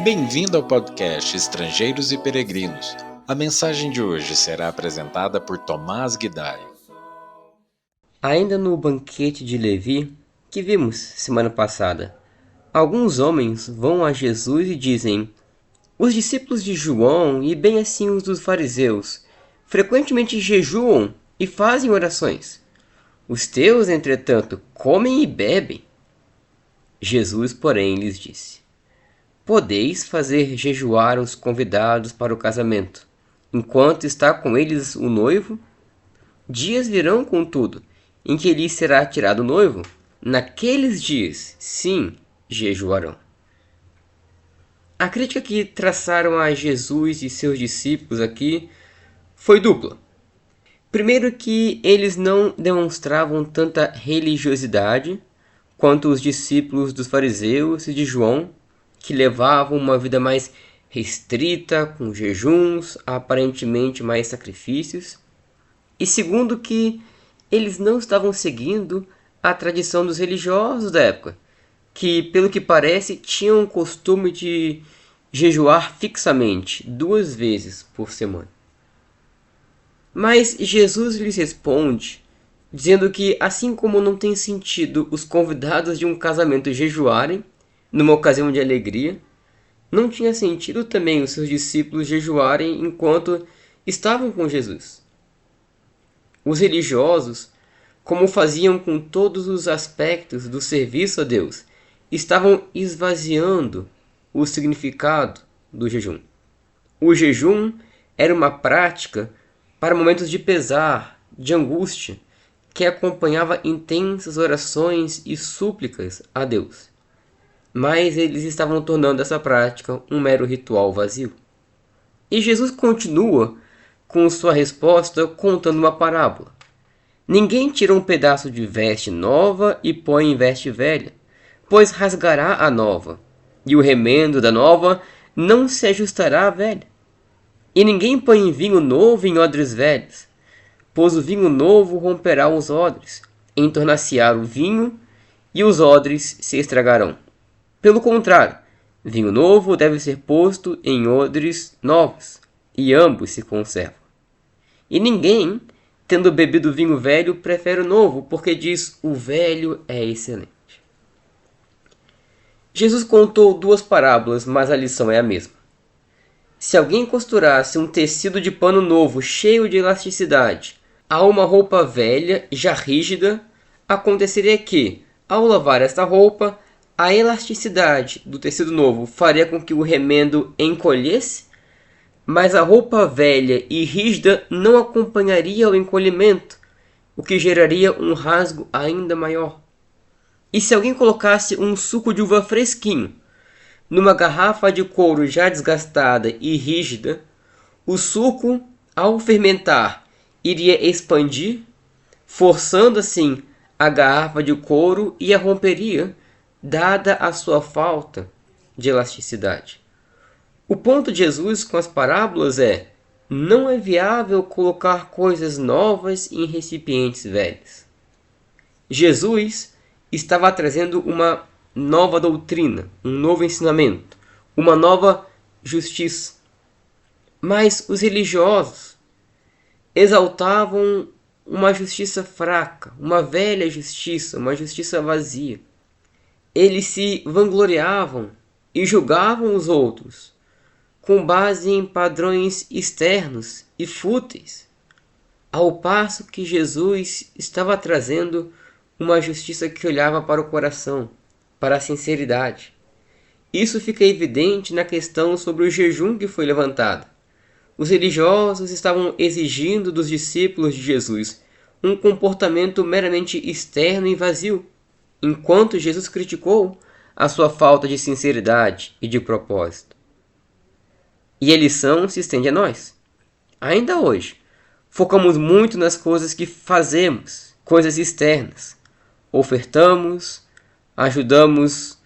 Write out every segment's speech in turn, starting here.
Bem-vindo ao podcast Estrangeiros e Peregrinos. A mensagem de hoje será apresentada por Tomás Guidai. Ainda no banquete de Levi, que vimos semana passada, alguns homens vão a Jesus e dizem: os discípulos de João e bem assim os dos fariseus frequentemente jejuam e fazem orações. Os teus, entretanto, comem e bebem. Jesus, porém, lhes disse: podeis fazer jejuar os convidados para o casamento, enquanto está com eles o noivo? Dias virão, contudo, em que lhes será tirado o noivo. Naqueles dias, sim, jejuarão. A crítica que traçaram a Jesus e seus discípulos aqui foi dupla. Primeiro, que eles não demonstravam tanta religiosidade quanto os discípulos dos fariseus e de João, que levavam uma vida mais restrita, com jejuns, aparentemente mais sacrifícios. E segundo, que eles não estavam seguindo a tradição dos religiosos da época, que, pelo que parece, tinham o costume de jejuar fixamente 2 vezes por semana. Mas Jesus lhes responde, dizendo que, assim como não tem sentido os convidados de um casamento jejuarem, numa ocasião de alegria, não tinha sentido também os seus discípulos jejuarem enquanto estavam com Jesus. Os religiosos, como faziam com todos os aspectos do serviço a Deus, estavam esvaziando o significado do jejum. O jejum era uma prática para momentos de pesar, de angústia, que acompanhava intensas orações e súplicas a Deus. Mas eles estavam tornando essa prática um mero ritual vazio. E Jesus continua com sua resposta contando uma parábola. Ninguém tira um pedaço de veste nova e põe em veste velha, pois rasgará a nova, e o remendo da nova não se ajustará à velha. E ninguém põe vinho novo em odres velhos, pois o vinho novo romperá os odres, entornar-se-á o vinho, e os odres se estragarão. Pelo contrário, vinho novo deve ser posto em odres novos, e ambos se conservam. E ninguém, tendo bebido vinho velho, prefere o novo, porque diz: o velho é excelente. Jesus contou 2 parábolas, mas a lição é a mesma. Se alguém costurasse um tecido de pano novo, cheio de elasticidade, a uma roupa velha, já rígida, aconteceria que, ao lavar esta roupa, a elasticidade do tecido novo faria com que o remendo encolhesse, mas a roupa velha e rígida não acompanharia o encolhimento, o que geraria um rasgo ainda maior. E se alguém colocasse um suco de uva fresquinho numa garrafa de couro já desgastada e rígida, o suco, ao fermentar, iria expandir, forçando assim a garrafa de couro e a romperia, dada a sua falta de elasticidade. O ponto de Jesus com as parábolas é: não é viável colocar coisas novas em recipientes velhos. Jesus estava trazendo uma nova doutrina, um novo ensinamento, uma nova justiça. Mas os religiosos exaltavam uma justiça fraca, uma velha justiça, uma justiça vazia. Eles se vangloriavam e julgavam os outros com base em padrões externos e fúteis, ao passo que Jesus estava trazendo uma justiça que olhava para o coração, para a sinceridade. Isso fica evidente na questão sobre o jejum que foi levantada. Os religiosos estavam exigindo dos discípulos de Jesus um comportamento meramente externo e vazio, enquanto Jesus criticou a sua falta de sinceridade e de propósito. E a lição se estende a nós. Ainda hoje, focamos muito nas coisas que fazemos, coisas externas. Ofertamos, ajudamos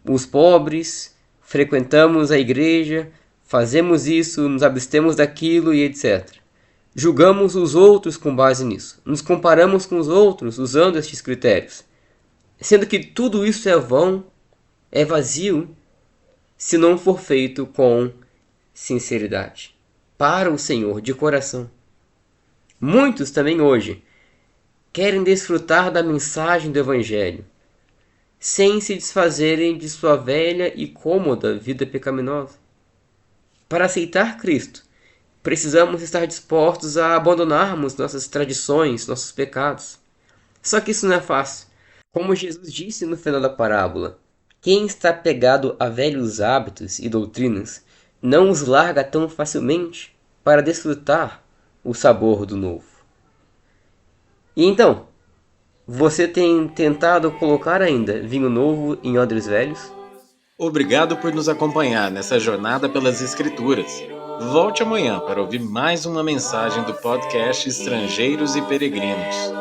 os pobres, frequentamos a igreja, fazemos isso, nos abstemos daquilo e etc. Julgamos os outros com base nisso. Nos comparamos com os outros usando estes critérios. Sendo que tudo isso é vão, é vazio, se não for feito com sinceridade, para o Senhor, de coração. Muitos também hoje querem desfrutar da mensagem do Evangelho, sem se desfazerem de sua velha e cômoda vida pecaminosa. Para aceitar Cristo, precisamos estar dispostos a abandonarmos nossas tradições, nossos pecados. Só que isso não é fácil. Como Jesus disse no final da parábola, quem está pegado a velhos hábitos e doutrinas não os larga tão facilmente para desfrutar o sabor do novo. E então, você tem tentado colocar ainda vinho novo em odres velhos? Obrigado por nos acompanhar nessa jornada pelas Escrituras. Volte amanhã para ouvir mais uma mensagem do podcast Estrangeiros e Peregrinos.